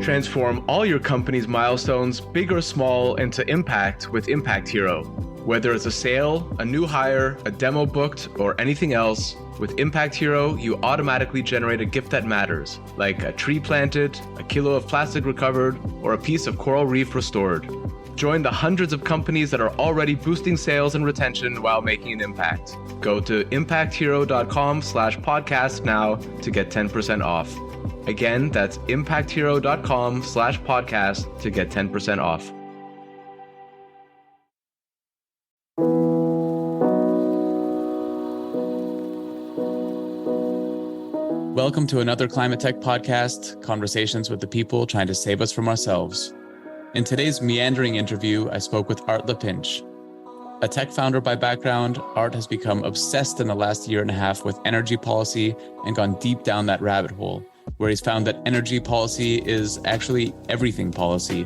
Transform all your company's milestones, big or small, into impact with Impact Hero. Whether it's a sale, a new hire, a demo booked, or anything else, with Impact Hero, you automatically generate a gift that matters, like a tree planted, a kilo of plastic recovered, or a piece of coral reef restored. Join the hundreds of companies that are already boosting sales and retention while making an impact. Go to impacthero.com/podcast now to get 10% off. Again, that's impacthero.com/podcast to get 10% off. Welcome to another Climate Tech podcast, conversations with the people trying to save us from ourselves. In today's meandering interview, I spoke with Art Lapinsch. A tech founder by background, Art has become obsessed in the last year and a half with energy policy and gone deep down that rabbit hole, where he's found that energy policy is actually everything policy.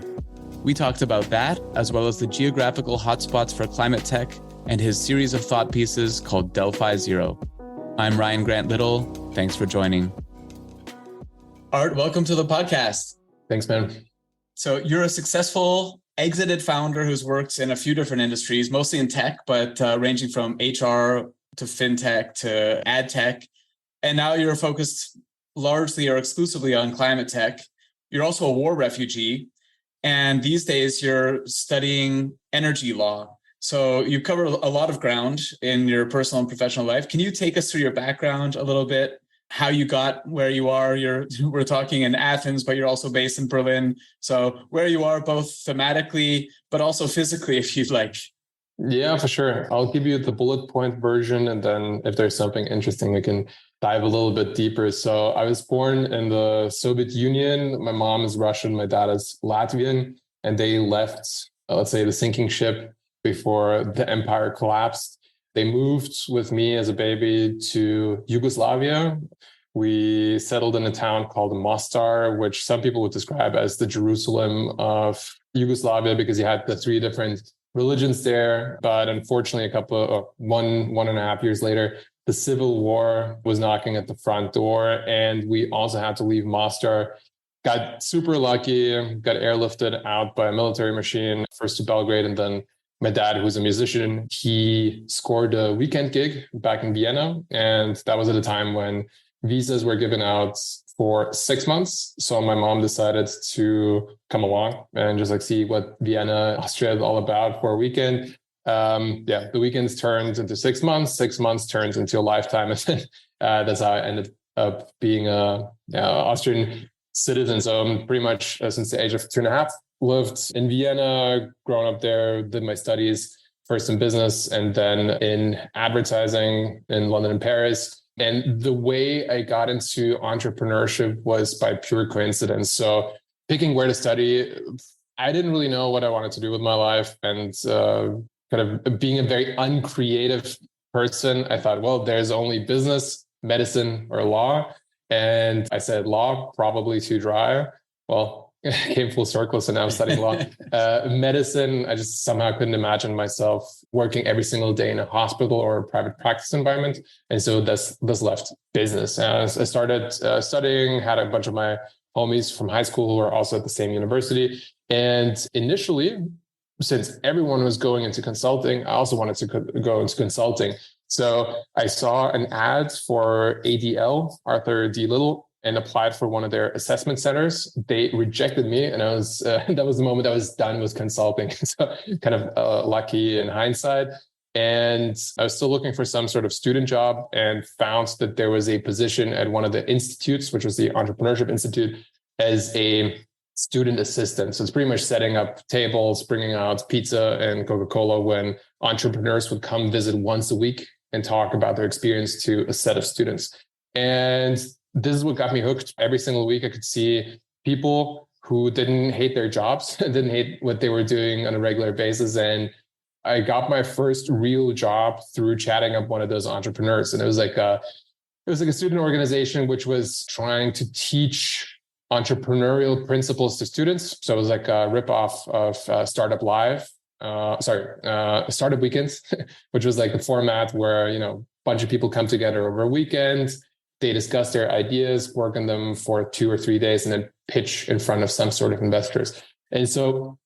We talked about that, as well as the geographical hotspots for climate tech and his series of thought pieces called Delphi Zero. I'm Ryan Grant Little. Thanks for joining. Art, welcome to the podcast. Thanks, man. So you're a successful exited founder who's worked in a few different industries, mostly in tech, but ranging from HR to fintech to ad tech. And now you're focused largely or exclusively on climate tech. You're also a war refugee. And these days you're studying energy law. So you cover a lot of ground in your personal and professional life. Can you take us through your background a little bit? How you got where you are? We're talking in Athens, but you're also based in Berlin. So where you are both thematically, but also physically, if you'd like. Yeah, for sure. I'll give you the bullet point version. And then if there's something interesting, we can dive a little bit deeper. So I was born in the Soviet Union. My mom is Russian. My dad is Latvian. And they left, let's say, the sinking ship before the empire collapsed. They moved with me as a baby to Yugoslavia. We settled in a town called Mostar, which some people would describe as the Jerusalem of Yugoslavia, because you had the three different religions there. But unfortunately, one and a half years later, the civil war was knocking at the front door. And we also had to leave Mostar. Got super lucky, got airlifted out by a military machine, first to Belgrade, and then my dad, who's a musician, he scored a weekend gig back in Vienna. And that was at a time when visas were given out for 6 months. So my mom decided to come along and just see what Vienna, Austria is all about for a weekend. The weekends turned into 6 months. 6 months turned into a lifetime. And then that's how I ended up being an Austrian citizen. So I'm pretty much since the age of 2.5, lived in Vienna, grown up there, did my studies first in business and then in advertising in London and Paris. And the way I got into entrepreneurship was by pure coincidence. So picking where to study, I didn't really know what I wanted to do with my life. And kind of being a very uncreative person, I thought, well, there's only business, medicine, or law. And I said, law, probably too dry. Well, came full circle. So now I'm studying law. Medicine, I just somehow couldn't imagine myself working every single day in a hospital or a private practice environment. And so this left business. I started studying, had a bunch of my homies from high school who were also at the same university. And initially, since everyone was going into consulting, I also wanted to go into consulting. So I saw an ad for ADL, Arthur D. Little, and applied for one of their assessment centers. They rejected me, and I was that was the moment I was done with consulting. So kind of lucky in hindsight. And I was still looking for some sort of student job and found that there was a position at one of the institutes, which was the Entrepreneurship Institute, as a student assistant. So it's pretty much setting up tables, bringing out pizza and Coca-Cola when entrepreneurs would come visit once a week and talk about their experience to a set of students. And this is what got me hooked. Every single week, I could see people who didn't hate their jobs, didn't hate what they were doing on a regular basis. And I got my first real job through chatting up one of those entrepreneurs. And it was like a student organization which was trying to teach entrepreneurial principles to students. So it was like a ripoff of Startup Live, Startup Weekends, which was like the format where, a bunch of people come together over a weekend. They discuss their ideas, work on them for 2 or 3 days, and then pitch in front of some sort of investors. And so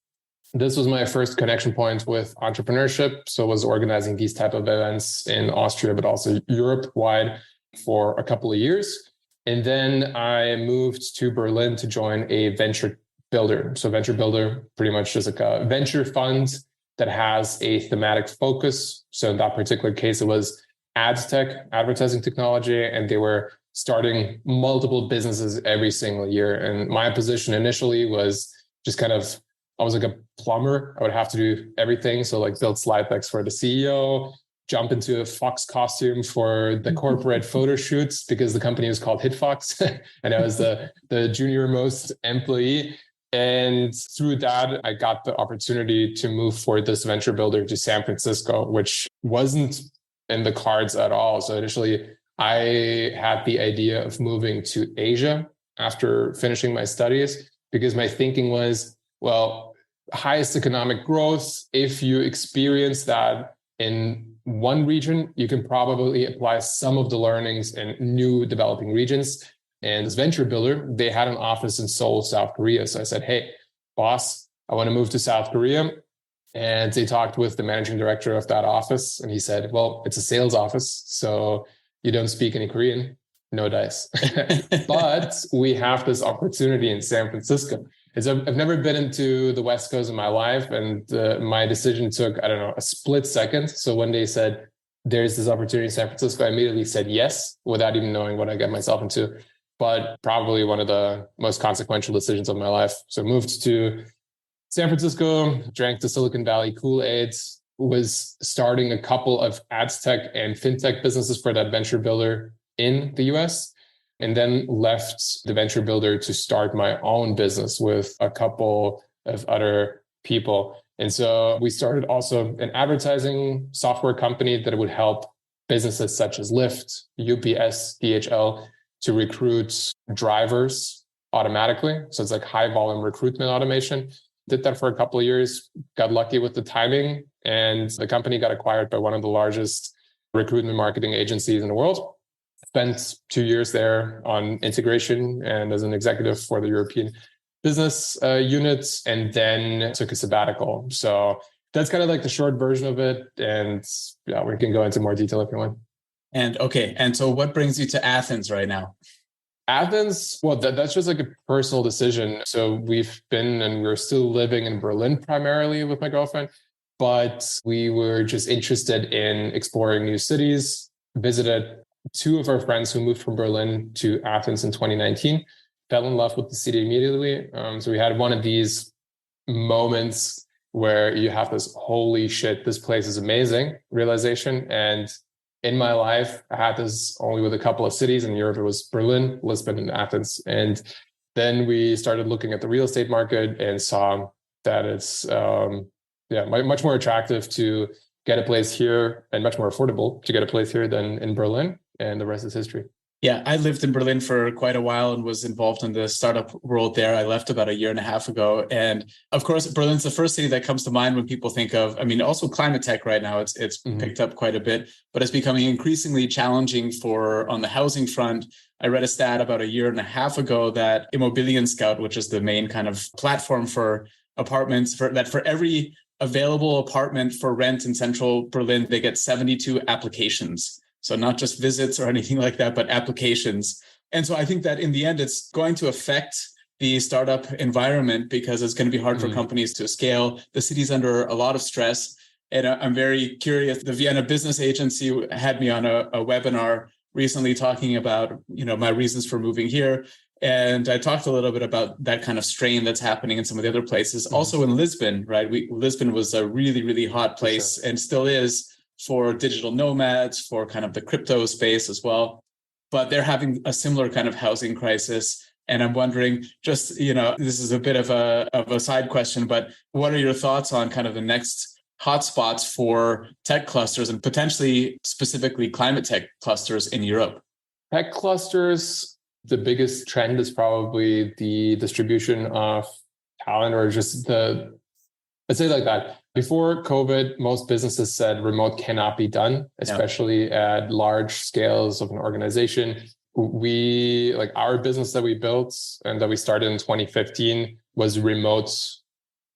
this was my first connection point with entrepreneurship. So I was organizing these type of events in Austria, but also Europe-wide for a couple of years. And then I moved to Berlin to join a venture builder. So venture builder, pretty much just like a venture fund that has a thematic focus. So in that particular case, it was ad tech, advertising technology, and they were starting multiple businesses every single year. And my position initially was just kind of, I was like a plumber. I would have to do everything. So like build slide decks for the CEO, jump into a Fox costume for the corporate photo shoots because the company was called HitFox. And I was the junior most employee. And through that, I got the opportunity to move for this venture builder to San Francisco, which wasn't in the cards at all. So initially, I had the idea of moving to Asia after finishing my studies, because my thinking was, well, highest economic growth, if you experience that in one region, you can probably apply some of the learnings in new developing regions. And this venture builder, they had an office in Seoul, South Korea. So I said, hey, boss, I want to move to South Korea. And they talked with the managing director of that office. And he said, well, it's a sales office, so you don't speak any Korean, no dice. But we have this opportunity in San Francisco. I've never been into the West Coast in my life. And my decision took, I don't know, a split second. So when they said, there's this opportunity in San Francisco, I immediately said yes, without even knowing what I get myself into. But probably one of the most consequential decisions of my life. So moved to San Francisco, drank the Silicon Valley Kool-Aid, was starting a couple of ads tech and fintech businesses for that venture builder in the US, and then left the venture builder to start my own business with a couple of other people. And so we started also an advertising software company that would help businesses such as Lyft, UPS, DHL to recruit drivers automatically. So it's like high volume recruitment automation. Did that for a couple of years, got lucky with the timing, and the company got acquired by one of the largest recruitment marketing agencies in the world. Spent 2 years there on integration and as an executive for the European business units, and then took a sabbatical. So that's kind of like the short version of it. And yeah, we can go into more detail if you want. And okay. And so what brings you to Athens right now? Athens, well, that's just like a personal decision. So we've been and we're still living in Berlin primarily with my girlfriend, but we were just interested in exploring new cities, visited 2 of our friends who moved from Berlin to Athens in 2019, fell in love with the city immediately. So we had one of these moments where you have this, holy shit, this place is amazing realization. And in my life, I had this only with a couple of cities. In Europe, it was Berlin, Lisbon, and Athens. And then we started looking at the real estate market and saw that it's much more attractive to get a place here and much more affordable to get a place here than in Berlin. And the rest is history. Yeah, I lived in Berlin for quite a while and was involved in the startup world there. I left about a year and a half ago. And of course, Berlin's the first city that comes to mind when people think of, I mean, also climate tech right now, it's picked up quite a bit, but it's becoming increasingly challenging on the housing front. I read a stat about a year and a half ago that Immobilien Scout, which is the main kind of platform for apartments, for every available apartment for rent in central Berlin, they get 72 applications. So not just visits or anything like that, but applications. And so I think that in the end, it's going to affect the startup environment because it's going to be hard for companies to scale. The city's under a lot of stress. And I'm very curious. The Vienna Business Agency had me on a webinar recently talking about, my reasons for moving here. And I talked a little bit about that kind of strain that's happening in some of the other places. Also in Lisbon, right? Lisbon was a really, really hot place and still is, for digital nomads, for kind of the crypto space as well. But they're having a similar kind of housing crisis. And I'm wondering, just, this is a bit of a side question, but what are your thoughts on kind of the next hotspots for tech clusters and potentially specifically climate tech clusters in Europe? Tech clusters, the biggest trend is probably the distribution of talent, or just let's say it like that. Before COVID, most businesses said remote cannot be done, especially at large scales of an organization. we, like, our business that we built and that we started in 2015 was remote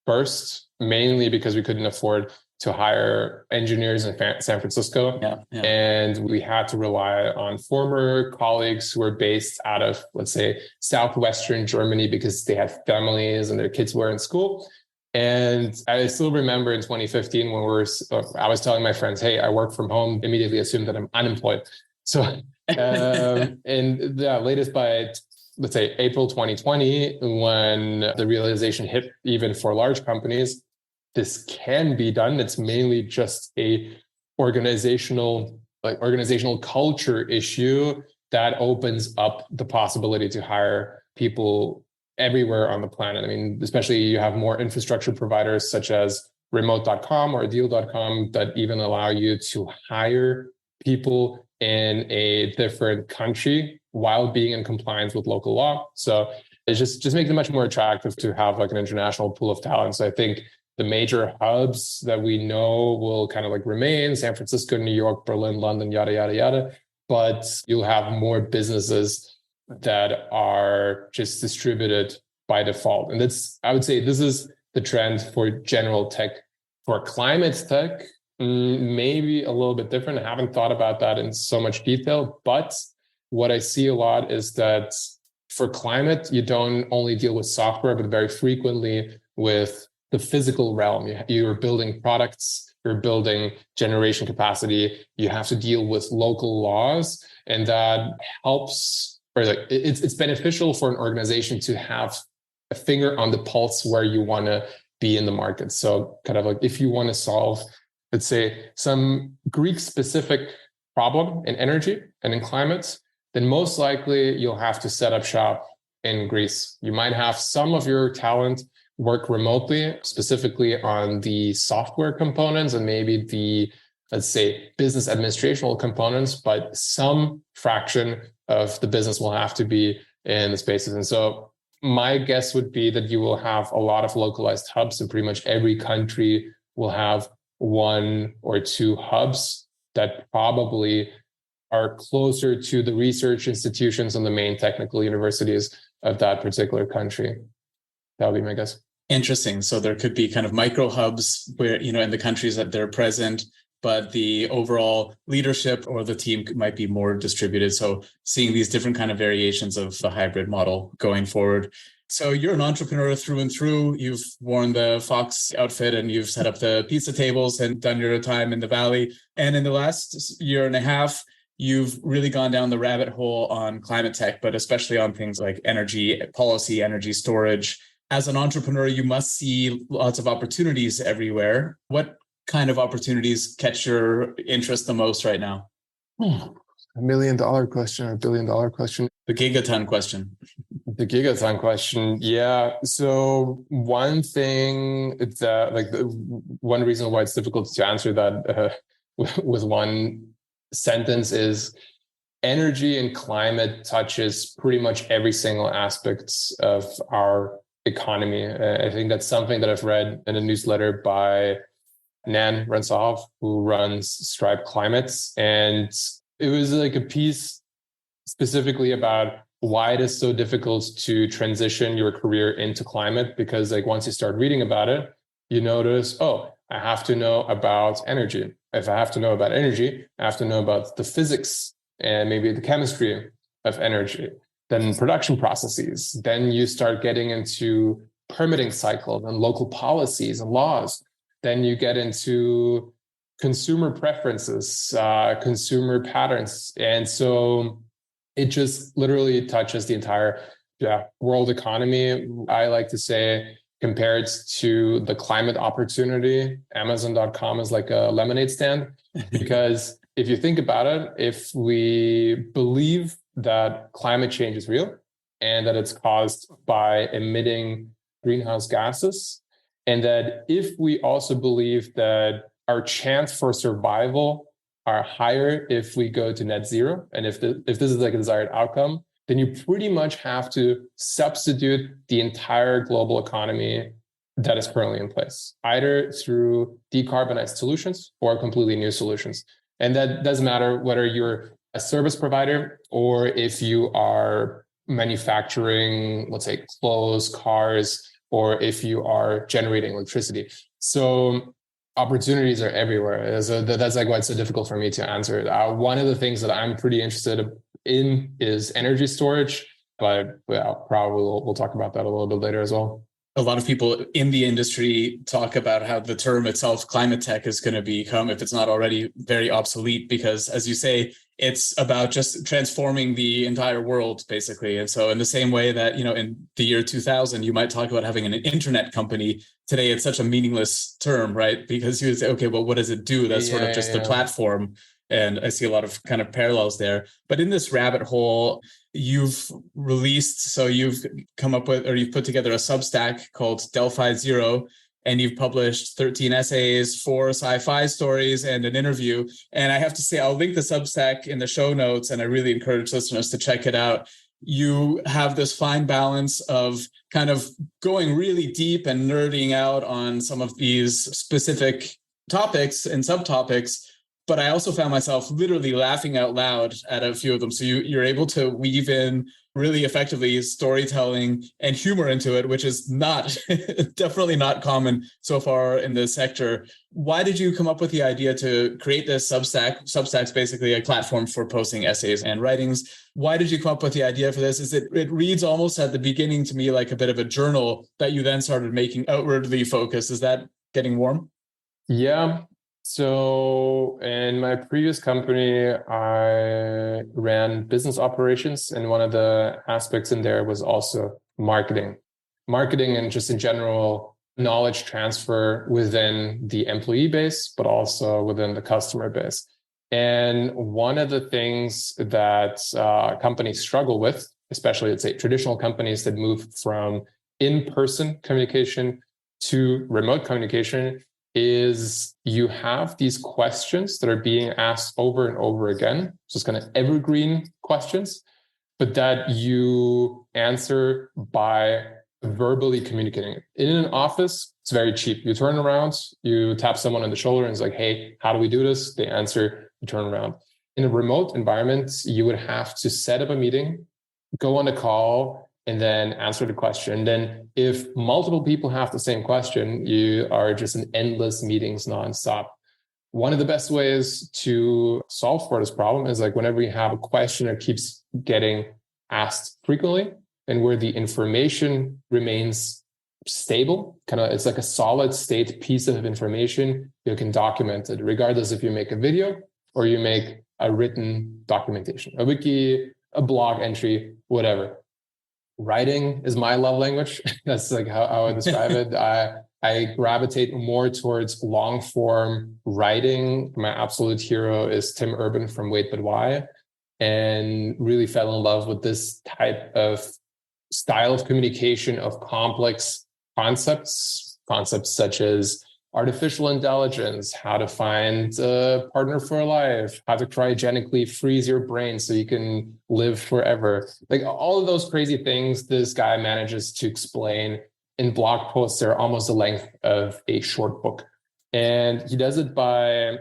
first, mainly because we couldn't afford to hire engineers in San Francisco. And we had to rely on former colleagues who were based out of, let's say, southwestern Germany, because they had families and their kids were in school. And I still remember in 2015 when I was telling my friends, hey, I work from home, immediately assumed that I'm unemployed. So, and the latest by, let's say, April 2020, when the realization hit, even for large companies, this can be done. It's mainly just a organizational culture issue that opens up the possibility to hire people everywhere on the planet. I mean, especially you have more infrastructure providers such as remote.com or deal.com that even allow you to hire people in a different country while being in compliance with local law. So it just makes it much more attractive to have like an international pool of talent. So I think the major hubs that we know will kind of like remain: San Francisco, New York, Berlin, London, yada, yada, yada. But you'll have more businesses that are just distributed by default. And I would say this is the trend for general tech. For climate tech, maybe a little bit different. I haven't thought about that in so much detail, but what I see a lot is that for climate, you don't only deal with software, but very frequently with the physical realm. You're building products, you're building generation capacity, you have to deal with local laws, and that helps, or like it's beneficial for an organization to have a finger on the pulse where you want to be in the market. So kind of like if you want to solve, let's say, some Greek specific problem in energy and in climate, then most likely you'll have to set up shop in Greece. You might have some of your talent work remotely, specifically on the software components and maybe the, let's say, business administrational components, but some fraction of the business will have to be in the spaces. And so my guess would be that you will have a lot of localized hubs, and pretty much every country will have one or two hubs that probably are closer to the research institutions and the main technical universities of that particular country. That would be my guess. Interesting. So there could be kind of micro hubs where, in the countries that they're present, but the overall leadership or the team might be more distributed. So seeing these different kind of variations of the hybrid model going forward. So you're an entrepreneur through and through. You've worn the Fox outfit and you've set up the pizza tables and done your time in the Valley. And in the last year and a half, you've really gone down the rabbit hole on climate tech, but especially on things like energy policy, energy storage. As an entrepreneur, you must see lots of opportunities everywhere. What kind of opportunities catch your interest the most right now? $1 million question or $1 billion question? The gigaton question. The gigaton question. Yeah. So one thing that, like, one reason why it's difficult to answer that with one sentence is energy and climate touches pretty much every single aspect of our economy. I think that's something that I've read in a newsletter by Nan Rensahov, who runs Stripe Climates. And it was like a piece specifically about why it is so difficult to transition your career into climate, because like once you start reading about it, you notice, oh, I have to know about energy. If I have to know about energy, I have to know about the physics and maybe the chemistry of energy, then production processes. Then you start getting into permitting cycles and local policies and laws. Then you get into consumer preferences, consumer patterns. And so it just literally touches the entire world economy. I like to say, compared to the climate opportunity, Amazon.com is like a lemonade stand. Because if you think about it, if we believe that climate change is real and that it's caused by emitting greenhouse gases, and that if we also believe that our chance for survival are higher if we go to net zero, and if this is like a desired outcome, then you pretty much have to substitute the entire global economy that is currently in place, either through decarbonized solutions or completely new solutions. And that doesn't matter whether you're a service provider, or if you are manufacturing, let's say, clothes, cars, or if you are generating electricity. So opportunities are everywhere. So that's like why it's so difficult for me to answer. One of the things that I'm pretty interested in is energy storage, but probably we'll talk about that a little bit later as well. A lot of people in the industry talk about how the term itself, climate tech, is going to become, if it's not already, very obsolete because, as you say, it's about just transforming the entire world, basically. And so in the same way that, in the year 2000, you might talk about having an internet company. Today, it's such a meaningless term, right? Because you would say, okay, well, what does it do? That's sort of just the platform. And I see a lot of kind of parallels there. But in this rabbit hole, you've released, so you've come up with, or you've put together a Substack called Delphi Zero, and you've published 13 essays, 4 sci-fi stories, and an interview. And I have to say, I'll link the Substack in the show notes, and I really encourage listeners to check it out. You have this fine balance of kind of going really deep and nerding out on some of these specific topics and subtopics, but I also found myself literally laughing out loud at a few of them. So you're able to weave in really effectively storytelling and humor into it, which is not definitely not common so far in the sector. Why did you come up with the idea to create this Substack? Substack's basically a platform for posting essays and writings. Why did you come up with the idea for this? It reads almost at the beginning to me like a bit of a journal that you then started making outwardly focused. Is that getting warm? Yeah. So in my previous company, I ran business operations, and one of the aspects in there was also marketing and just in general knowledge transfer within the employee base, but also within the customer base. And one of the things that companies struggle with, especially let's say traditional companies that move from in-person communication to remote communication, is you have these questions that are being asked over and over again, just kind of evergreen questions, but that you answer by verbally communicating. In an office, it's very cheap. You turn around, you tap someone on the shoulder and it's like, hey, how do we do this? They answer, you turn around. In a remote environment, you would have to set up a meeting, go on a call, and then answer the question. Then if multiple people have the same question, you are just in endless meetings nonstop. One of the best ways to solve for this problem is like whenever you have a question that keeps getting asked frequently and where the information remains stable, kind of it's like a solid state piece of information, you can document it, regardless if you make a video or you make a written documentation, a wiki, a blog entry, whatever. Writing is my love language. That's like how I describe it. I gravitate more towards long form writing. My absolute hero is Tim Urban from Wait But Why, and really fell in love with this type of style of communication of complex concepts such as artificial intelligence, how to find a partner for life, how to cryogenically freeze your brain so you can live forever. Like all of those crazy things, this guy manages to explain in blog posts that are almost the length of a short book. And he does it by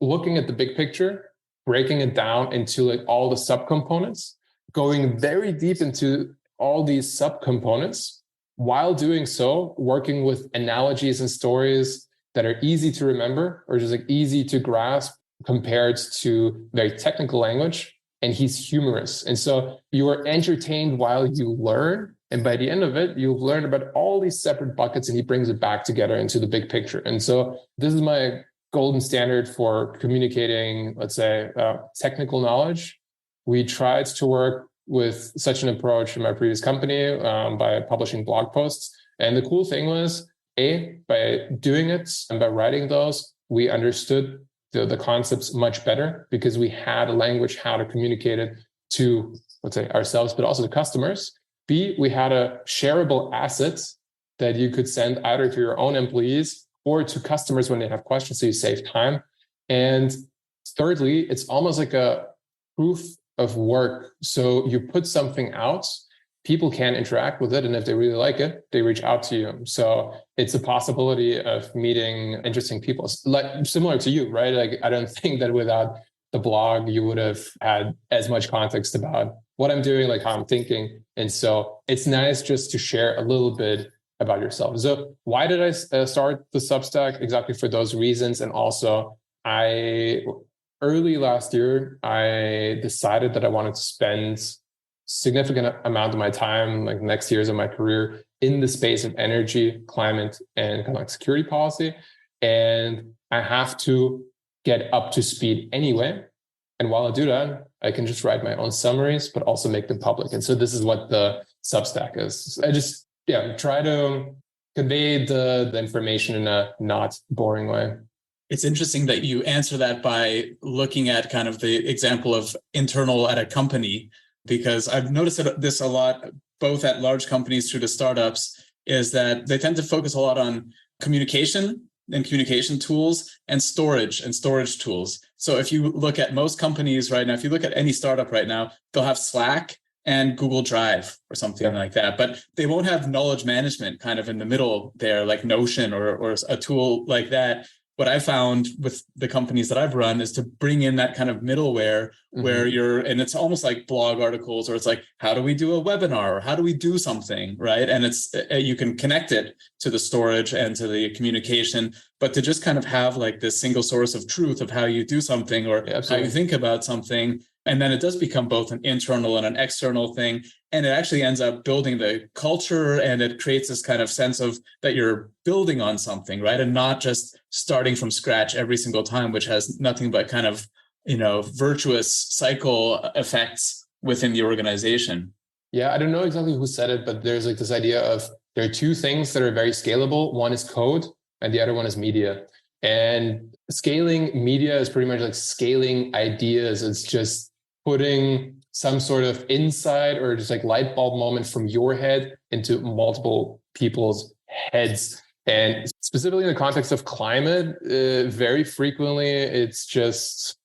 looking at the big picture, breaking it down into like all the subcomponents, going very deep into all these subcomponents, while doing so, working with analogies and stories that are easy to remember or just like easy to grasp compared to very technical language. And he's humorous. And so you are entertained while you learn. And by the end of it, you've learned about all these separate buckets and he brings it back together into the big picture. And so this is my golden standard for communicating, let's say, technical knowledge. We tried to work with such an approach in my previous company by publishing blog posts. And the cool thing was, by doing it and by writing those, we understood the concepts much better because we had a language how to communicate it to, let's say, ourselves, but also the customers. B, we had a shareable asset that you could send either to your own employees or to customers when they have questions, so you save time. And thirdly, it's almost like a proof of work. So you put something out, people can interact with it, and if they really like it, they reach out to you. So it's a possibility of meeting interesting people, like similar to you, right? Like I don't think that without the blog, you would have had as much context about what I'm doing, like how I'm thinking. And so it's nice just to share a little bit about yourself. So why did I start the Substack? Exactly for those reasons. And also early last year, I decided that I wanted to spend significant amount of my time, like next years of my career, in the space of energy, climate, and kind of like security policy. And I have to get up to speed anyway. And while I do that, I can just write my own summaries, but also make them public. And so this is what the Substack is. I just try to convey the information in a not boring way. It's interesting that you answer that by looking at kind of the example of internal at a company, because I've noticed this a lot, both at large companies through to startups, is that they tend to focus a lot on communication and communication tools and storage tools. So if you look at most companies right now, if you look at any startup right now, they'll have Slack and Google Drive or something like that, but they won't have knowledge management kind of in the middle there, like Notion or a tool like that. What I found with the companies that I've run is to bring in that kind of middleware where and it's almost like blog articles, or it's like, how do we do a webinar, or how do we do something, right? And it's, you can connect it to the storage and to the communication, but to just kind of have like this single source of truth of how you do something or how you think about something. And then it does become both an internal and an external thing. And it actually ends up building the culture, and it creates this kind of sense of that you're building on something, right? And not just starting from scratch every single time, which has nothing but kind of, virtuous cycle effects within the organization. Yeah, I don't know exactly who said it, but there's like this idea of there are two things that are very scalable. One is code and the other one is media. And scaling media is pretty much like scaling ideas. It's just putting some sort of insight or just like light bulb moment from your head into multiple people's heads. And specifically in the context of climate, very frequently, it's just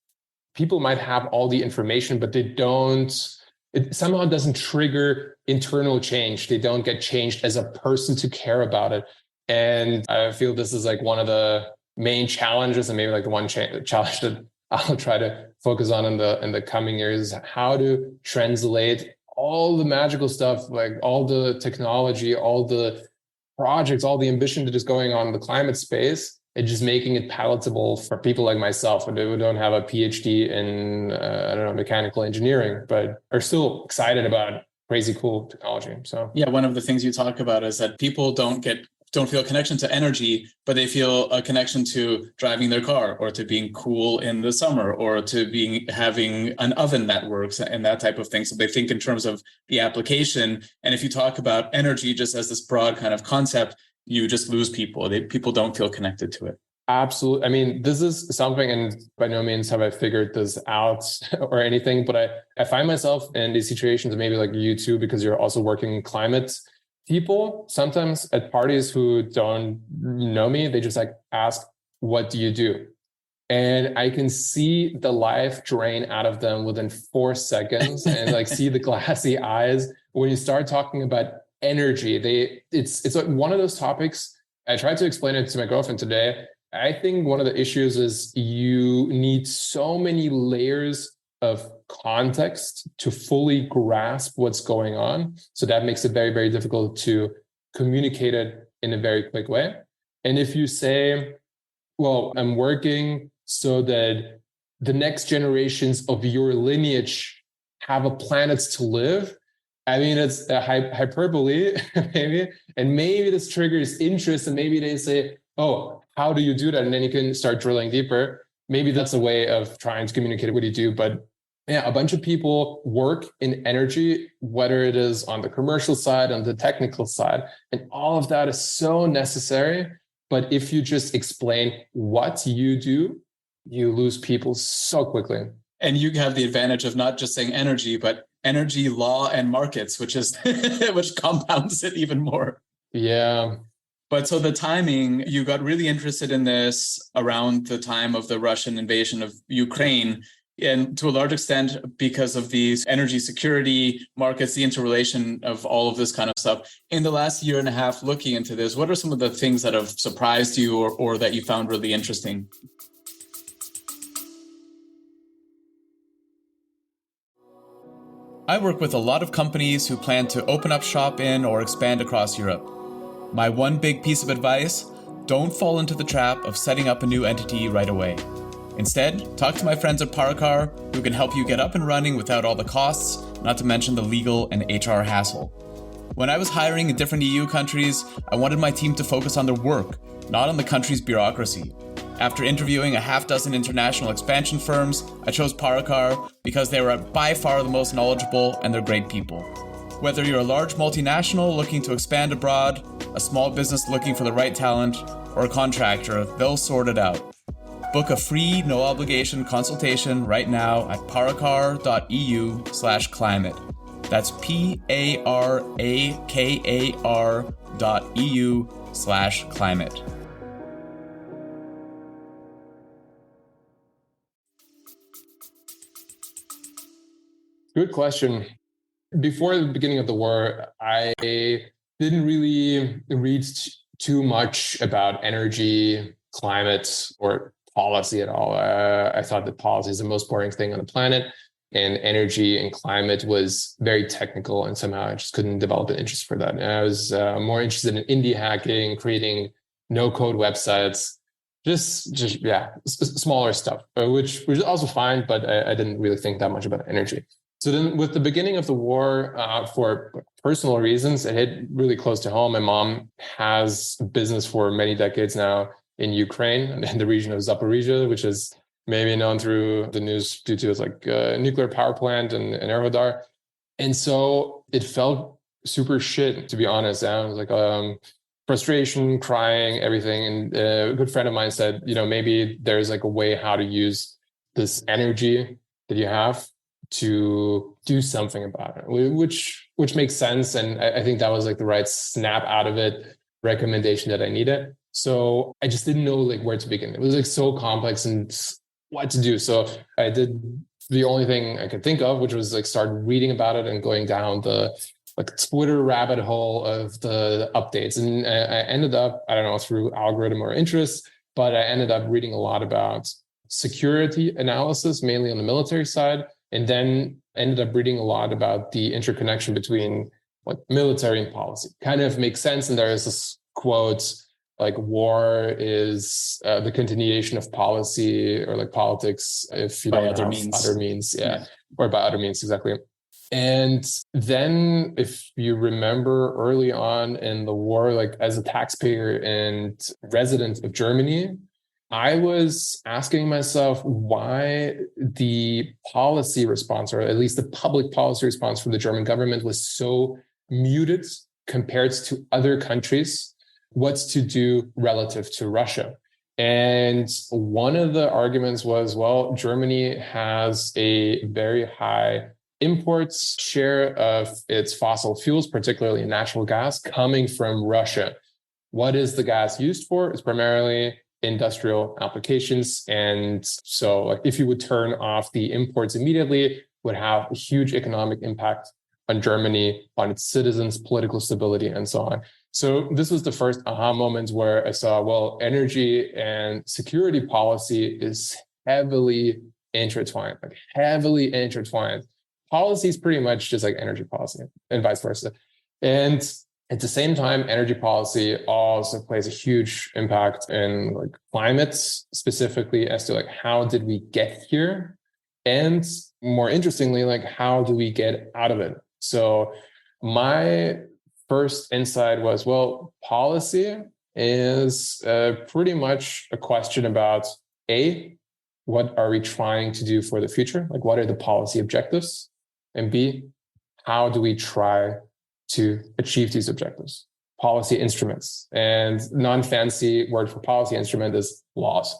people might have all the information, but it somehow doesn't trigger internal change. They don't get changed as a person to care about it. And I feel this is like one of the main challenges, and maybe like the one challenge that I'll try to focus on in the coming years, is how to translate all the magical stuff, like all the technology, all the projects, all the ambition that is going on in the climate space, and just making it palatable for people like myself who don't have a PhD in mechanical engineering, but are still excited about crazy cool technology. So yeah, one of the things you talk about is that people don't feel a connection to energy, but they feel a connection to driving their car, or to being cool in the summer, or to having an oven that works and that type of thing. So they think in terms of the application. And if you talk about energy just as this broad kind of concept, you just lose people. People don't feel connected to it. Absolutely. I mean, this is something, and by no means have I figured this out or anything, but I find myself in these situations, maybe like you too, because you're also working in climate. People sometimes at parties who don't know me, they just like ask, what do you do? And I can see the life drain out of them within 4 seconds and like see the glassy eyes. When you start talking about energy, it's like one of those topics. I tried to explain it to my girlfriend today. I think one of the issues is you need so many layers of context to fully grasp what's going on. So that makes it very, very difficult to communicate it in a very quick way. And if you say, well, I'm working so that the next generations of your lineage have a planet to live, I mean, it's a hyperbole, maybe. And maybe this triggers interest, and maybe they say, oh, how do you do that? And then you can start drilling deeper. Maybe that's a way of trying to communicate what you do. But yeah, a bunch of people work in energy, whether it is on the commercial side, on the technical side, and all of that is so necessary. But if you just explain what you do, you lose people so quickly. And you have the advantage of not just saying energy, but energy, law, and markets, which compounds it even more. Yeah. But so the timing, you got really interested in this around the time of the Russian invasion of Ukraine, and to a large extent because of these energy security markets, the interrelation of all of this kind of stuff. In the last year and a half looking into this, what are some of the things that have surprised you or that you found really interesting? I work with a lot of companies who plan to open up shop in or expand across Europe. My one big piece of advice: don't fall into the trap of setting up a new entity right away. Instead, talk to my friends at Paracar, who can help you get up and running without all the costs, not to mention the legal and HR hassle. When I was hiring in different EU countries, I wanted my team to focus on their work, not on the country's bureaucracy. After interviewing a half dozen international expansion firms, I chose Paracar because they were by far the most knowledgeable and they're great people. Whether you're a large multinational looking to expand abroad, a small business looking for the right talent, or a contractor, they'll sort it out. Book a free, no-obligation consultation right now at paracar.eu/climate. That's PARAKAR.eu/climate. Good question. Before the beginning of the war, I didn't really read too much about energy, climate, or policy at all. I thought that policy is the most boring thing on the planet, and energy and climate was very technical, and somehow I just couldn't develop an interest for that. And I was more interested in indie hacking, creating no-code websites, just smaller stuff, which was also fine, but I didn't really think that much about energy. So then with the beginning of the war, for personal reasons, it hit really close to home. My mom has business for many decades now in Ukraine and in the region of Zaporizhia, which is maybe known through the news due to its nuclear power plant and Enerhodar. And so it felt super shit, to be honest. I was frustration, crying, everything. And a good friend of mine said, maybe there's a way how to use this energy that you have to do something about it, which makes sense. And I think that was the right snap out of it recommendation that I needed. So I just didn't know where to begin. It was so complex and what to do. So I did the only thing I could think of, which was start reading about it and going down the Twitter rabbit hole of the updates. And I ended up, I don't know, through algorithm or interest, but I ended up reading a lot about security analysis, mainly on the military side. And then ended up reading a lot about the interconnection between military and policy. Kind of makes sense. And there is this quote, war is the continuation of policy, or politics if you by don't other have means. Other means, or by other means, exactly. And then if you remember early on in the war, as a taxpayer and resident of Germany, I was asking myself why the policy response, or at least the public policy response from the German government, was so muted compared to other countries. What's to do relative to Russia? And one of the arguments was, well, Germany has a very high imports share of its fossil fuels, particularly natural gas, coming from Russia. What is the gas used for? It's primarily industrial applications. And so if you would turn off the imports immediately, would have a huge economic impact on Germany, on its citizens, political stability, and so on. So this was the first aha moment where I saw, well, energy and security policy is heavily intertwined. Policy is pretty much just like energy policy and vice versa. And at the same time, energy policy also plays a huge impact in climate, specifically as to how did we get here? And more interestingly, how do we get out of it? So my first insight was, well, policy is pretty much a question about A, what are we trying to do for the future? What are the policy objectives? And B, how do we try to achieve these objectives? Policy instruments. And non-fancy word for policy instrument is laws.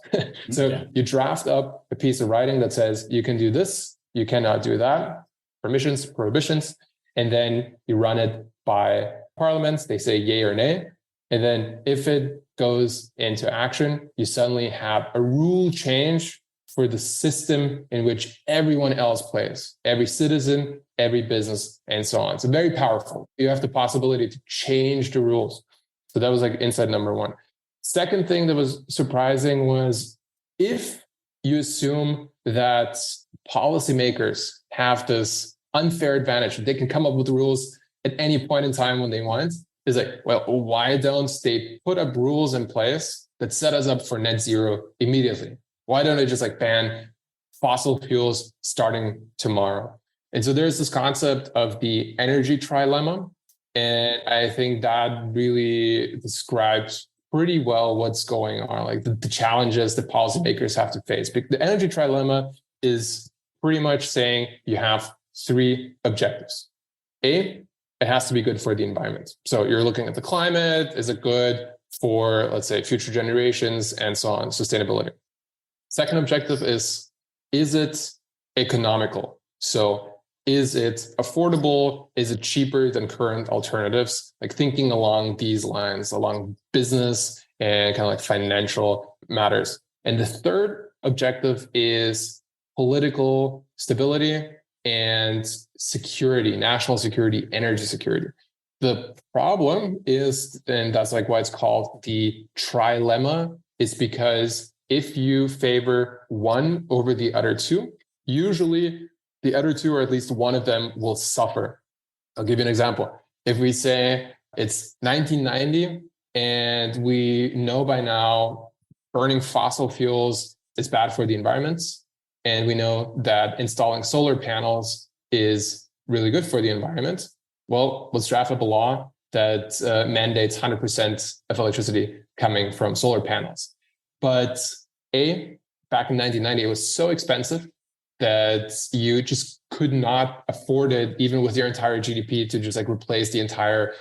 So you draft up a piece of writing that says you can do this, you cannot do that, permissions, prohibitions, and then you run it by parliaments. They say yay or nay. And then if it goes into action, you suddenly have a rule change for the system in which everyone else plays, every citizen, every business, and so on. So very powerful. You have the possibility to change the rules. So that was insight number one. Second thing that was surprising was, if you assume that policymakers have this unfair advantage. They can come up with rules at any point in time when they want. Is like, well, why don't they put up rules in place that set us up for net zero immediately? Why don't they just like ban fossil fuels starting tomorrow? And so there's this concept of the energy trilemma. And I think that really describes pretty well what's going on, like the challenges that policymakers have to face. The energy trilemma is pretty much saying you have three objectives. A, it has to be good for the environment. So you're looking at the climate. Is it good for, let's say, future generations and so on, sustainability? Second objective is it economical? So is it affordable? Is it cheaper than current alternatives? Like thinking along these lines, along business and kind of like financial matters. And the third objective is political stability and security, national security, energy security. The problem is, and that's like why it's called the trilemma, is because if you favor one over the other two, usually the other two, or at least one of them, will suffer. I'll give you an example. If we say it's 1990 and we know by now burning fossil fuels is bad for the environment, and we know that installing solar panels is really good for the environment, well, let's draft up a law that mandates 100% of electricity coming from solar panels. But back in 1990, it was so expensive that you just could not afford it, even with your entire GDP, to just like replace the entire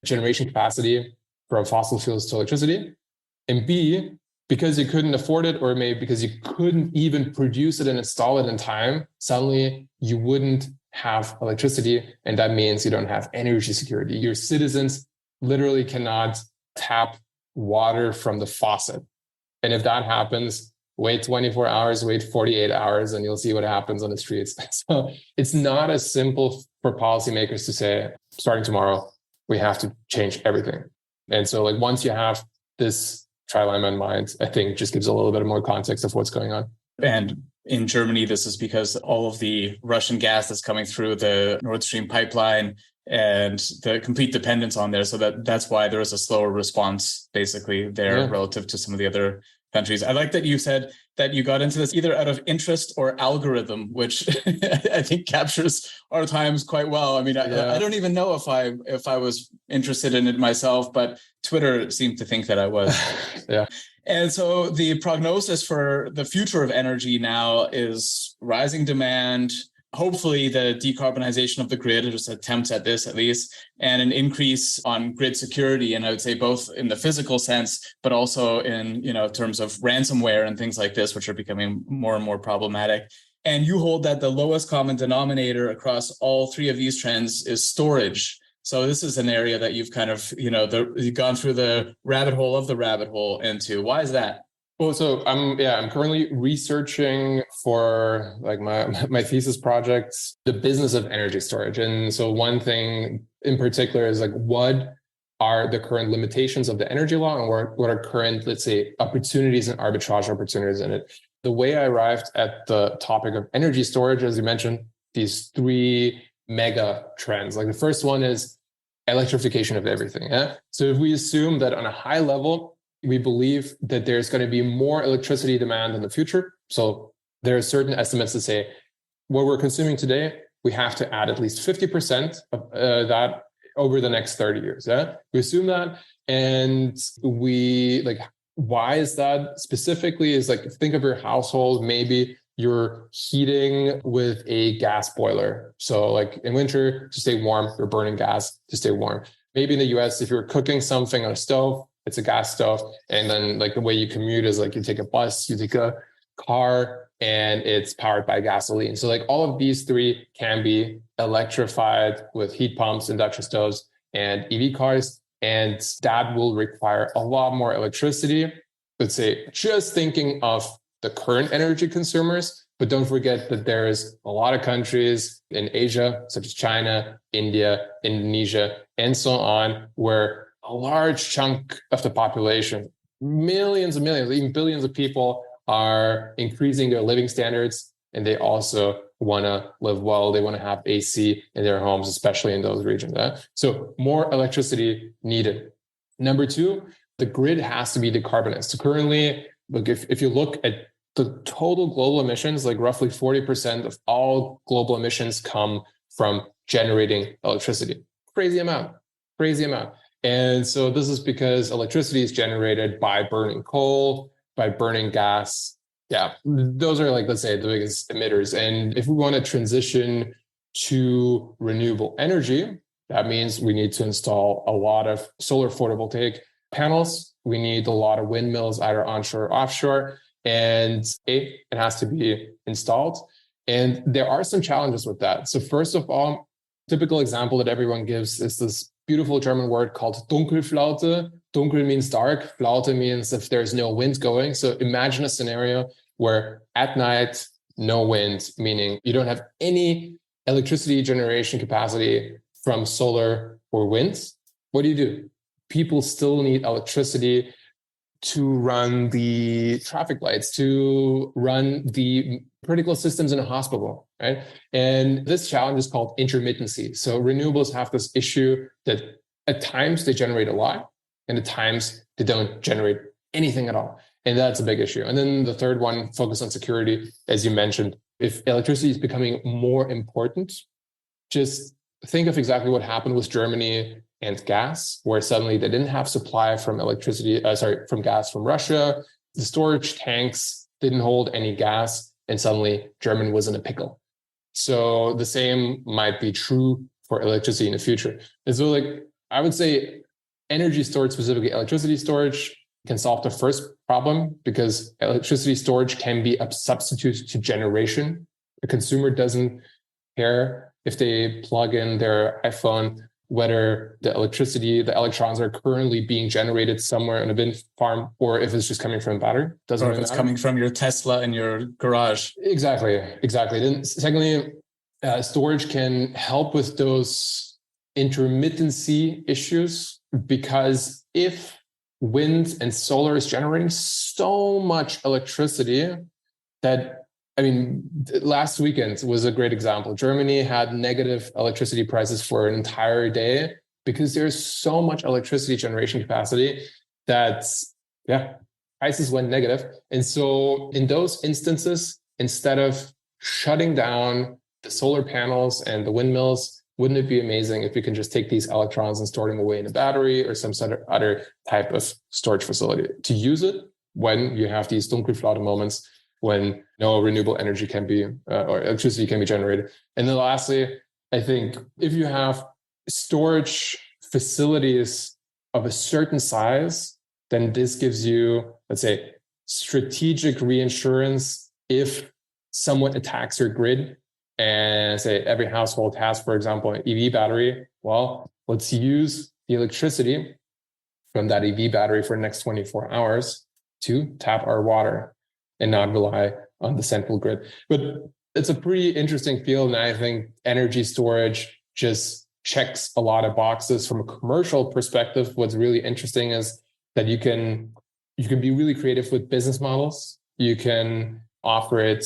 generation capacity from fossil fuels to electricity. And B, because you couldn't afford it, or maybe because you couldn't even produce it and install it in time, suddenly you wouldn't have electricity. And that means you don't have energy security. Your citizens literally cannot tap water from the faucet. And if that happens, wait 24 hours, wait 48 hours, and you'll see what happens on the streets. So it's not as simple for policymakers to say, starting tomorrow, we have to change everything. And so like once you have this trilemma in mind, I think just gives a little bit more context of what's going on. And in Germany, this is because all of the Russian gas that's coming through the Nord Stream pipeline and the complete dependence on there. So that's why there is a slower response basically there relative to some of the other countries. I like that you said that you got into this either out of interest or algorithm, which I think captures our times quite well. I mean, I don't even know if I was interested in it myself, but Twitter seemed to think that I was. Yeah. And so the prognosis for the future of energy now is rising demand, hopefully the decarbonization of the grid, or just attempts at this at least, and an increase on grid security. And I would say both in the physical sense, but also in, terms of ransomware and things like this, which are becoming more and more problematic. And you hold that the lowest common denominator across all three of these trends is storage. So this is an area that you've kind of, you've gone through the rabbit hole of the rabbit hole into. Why is that? Well, so I'm currently researching for like my thesis project, the business of energy storage. And so one thing in particular is like, what are the current limitations of the energy law, and what are current, let's say, opportunities and arbitrage opportunities in it? The way I arrived at the topic of energy storage, as you mentioned, these three mega trends. Like the first one is electrification of everything. Yeah? So if we assume that on a high level, we believe that there's going to be more electricity demand in the future. So there are certain estimates that say what we're consuming today, we have to add at least 50% of that over the next 30 years. Yeah? We assume that. And we like, why is that specifically? Is like, think of your household, maybe you're heating with a gas boiler. So like in winter, to stay warm, you're burning gas to stay warm. Maybe in the US, if you're cooking something on a stove, it's a gas stove. And then like the way you commute is like you take a bus, you take a car, and it's powered by gasoline. So like all of these three can be electrified with heat pumps, induction stoves, and EV cars. And that will require a lot more electricity. Let's say just thinking of the current energy consumers, but don't forget that there is a lot of countries in Asia, such as China, India, Indonesia, and so on, where a large chunk of the population, millions and millions, even billions of people, are increasing their living standards and they also want to live well. They want to have AC in their homes, especially in those regions. So more electricity needed. Number two, the grid has to be decarbonized. So currently, look, if you look at the total global emissions, like roughly 40% of all global emissions come from generating electricity. Crazy amount. And so this is because electricity is generated by burning coal, by burning gas. Yeah, those are like, let's say, the biggest emitters. And if we want to transition to renewable energy, that means we need to install a lot of solar photovoltaic panels. We need a lot of windmills, either onshore or offshore, and it has to be installed. And there are some challenges with that. So first of all, typical example that everyone gives is this beautiful German word called Dunkelflaute. Dunkel means dark. Flaute means if there's no wind going. So imagine a scenario where at night, no wind, meaning you don't have any electricity generation capacity from solar or wind. What do? People still need electricity to run the traffic lights, to run the critical systems in a hospital, right? And this challenge is called intermittency. So renewables have this issue that at times they generate a lot, and at times they don't generate anything at all. And that's a big issue. And then the third one, focus on security, as you mentioned. If electricity is becoming more important, just think of exactly what happened with Germany and gas, where suddenly they didn't have supply from from gas from Russia. The storage tanks didn't hold any gas, and suddenly Germany was in a pickle. So the same might be true for electricity in the future. And so, like, I would say energy storage, specifically electricity storage, can solve the first problem because electricity storage can be a substitute to generation. The consumer doesn't care if they plug in their iPhone, whether the electrons are currently being generated somewhere in a wind farm, or if it's just coming from a battery. Doesn't or if it's coming from your Tesla in your garage. Exactly. Then secondly, storage can help with those intermittency issues, because if wind and solar is generating so much electricity that, last weekend was a great example. Germany had negative electricity prices for an entire day because there's so much electricity generation capacity that, prices went negative. And so in those instances, instead of shutting down the solar panels and the windmills, wouldn't it be amazing if we can just take these electrons and store them away in a battery or some sort of other type of storage facility to use it when you have these Dunkelflaute moments, when no renewable energy can be, or electricity can be generated. And then lastly, I think if you have storage facilities of a certain size, then this gives you, let's say, strategic reinsurance if someone attacks your grid and say every household has, for example, an EV battery. Well, let's use the electricity from that EV battery for the next 24 hours to tap our water and not rely on the central grid. But it's a pretty interesting field. And I think energy storage just checks a lot of boxes from a commercial perspective. What's really interesting is that you can be really creative with business models. You can offer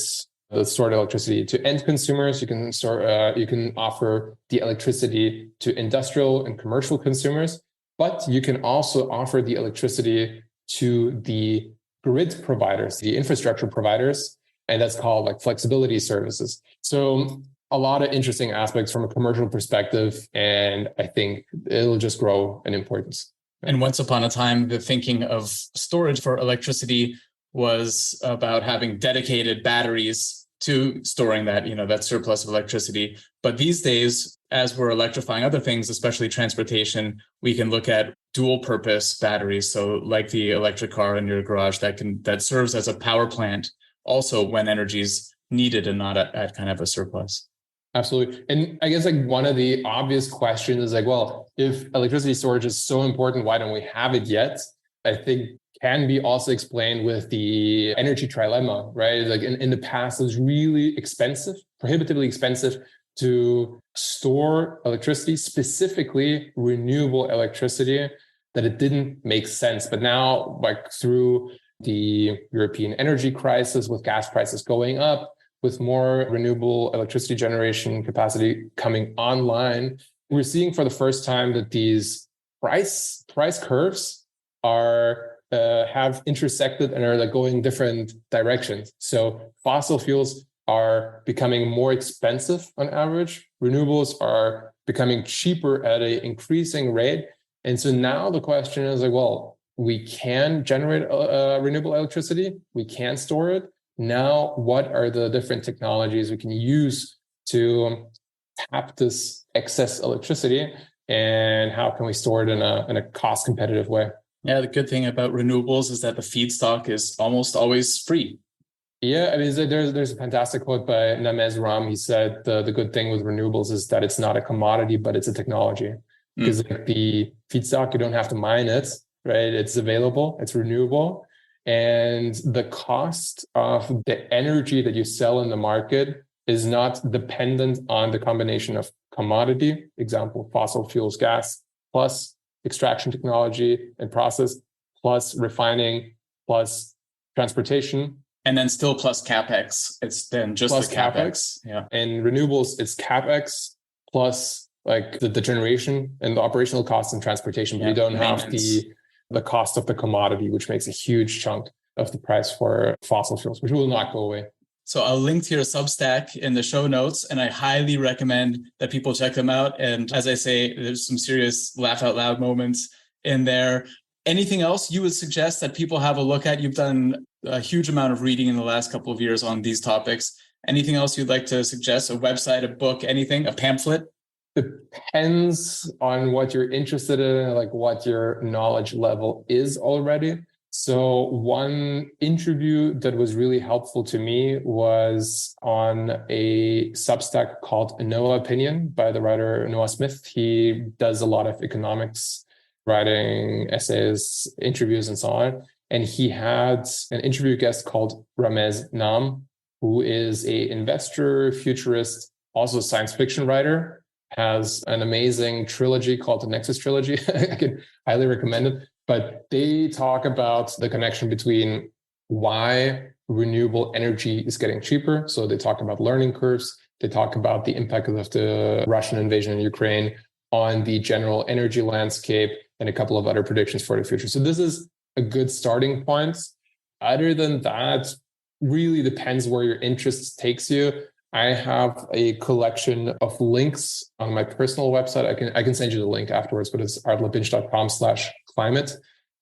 the stored electricity to end consumers. You can offer the electricity to industrial and commercial consumers, but you can also offer the electricity to the grid providers, the infrastructure providers, and that's called like flexibility services. So a lot of interesting aspects from a commercial perspective, and I think it'll just grow in importance. And once upon a time, the thinking of storage for electricity was about having dedicated batteries to storing that surplus of electricity. But these days, as we're electrifying other things, especially transportation, we can look at dual purpose batteries. So like the electric car in your garage that serves as a power plant also when energy is needed and not at kind of a surplus. Absolutely. And I guess like one of the obvious questions is like, well, if electricity storage is so important, why don't we have it yet? I think can be also explained with the energy trilemma, right? Like in the past, it was really expensive, prohibitively expensive to store electricity, specifically renewable electricity, that it didn't make sense. But now, like through the European energy crisis with gas prices going up, with more renewable electricity generation capacity coming online, we're seeing for the first time that these price curves are have intersected and are like going different directions. So fossil fuels are becoming more expensive on average. Renewables are becoming cheaper at an increasing rate. And so now the question is like, well, we can generate renewable electricity, we can store it. Now, what are the different technologies we can use to tap this excess electricity, and how can we store it in a cost competitive way? Yeah, the good thing about renewables is that the feedstock is almost always free. Yeah, I mean, there's a fantastic quote by Namez Ram. He said the good thing with renewables is that it's not a commodity, but it's a technology. Because like the feedstock, you don't have to mine it, right? It's available, it's renewable. And the cost of the energy that you sell in the market is not dependent on the combination of commodity, example, fossil fuels, gas, plus extraction technology and process, plus refining, plus transportation. And then still plus CapEx. It's then just plus the CapEx. Yeah. And renewables, it's CapEx plus like the generation and the operational costs and transportation, but you don't have the cost of the commodity, which makes a huge chunk of the price for fossil fuels, which will not go away. So I'll link to your Substack in the show notes, and I highly recommend that people check them out. And as I say, there's some serious laugh out loud moments in there. Anything else you would suggest that people have a look at? You've done a huge amount of reading in the last couple of years on these topics. Anything else you'd like to suggest? A website, a book, anything, a pamphlet? Depends on what you're interested in, like what your knowledge level is already. So one interview that was really helpful to me was on a Substack called No Opinion by the writer Noah Smith. He does a lot of economics, writing essays, interviews, and so on. And he had an interview guest called Ramez Nam, who is an investor, futurist, also a science fiction writer, has an amazing trilogy called the Nexus Trilogy. I can highly recommend it. But they talk about the connection between why renewable energy is getting cheaper. So they talk about learning curves. They talk about the impact of the Russian invasion in Ukraine on the general energy landscape and a couple of other predictions for the future. So this is a good starting point. Other than that, really depends where your interest takes you. I have a collection of links on my personal website. I can send you the link afterwards, but it's artlapinsch.com/climate.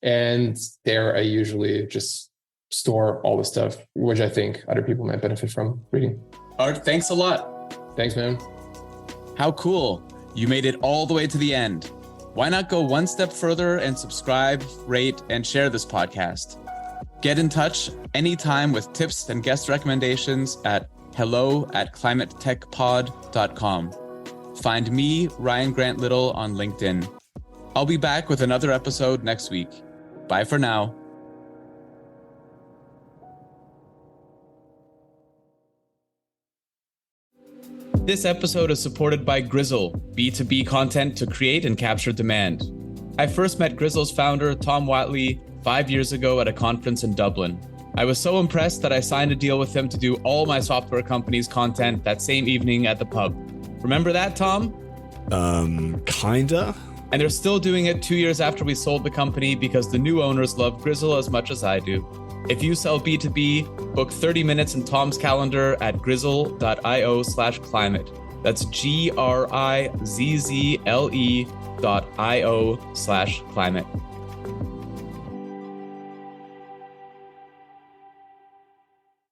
And there I usually just store all the stuff, which I think other people might benefit from reading. Art, thanks a lot. Thanks, man. How cool. You made it all the way to the end. Why not go one step further and subscribe, rate, and share this podcast? Get in touch anytime with tips and guest recommendations at hello@climatetechpod.com. Find me, Ryan Grant Little, on LinkedIn. I'll be back with another episode next week. Bye for now. This episode is supported by Grizzle, B2B content to create and capture demand. I first met Grizzle's founder, Tom Watley, 5 years ago at a conference in Dublin. I was so impressed that I signed a deal with him to do all my software company's content that same evening at the pub. Remember that, Tom? Kinda. And they're still doing it 2 years after we sold the company because the new owners love Grizzle as much as I do. If you sell B2B, book 30 minutes in Tom's calendar at grizzle.io/climate. That's GRIZZLE.io/climate.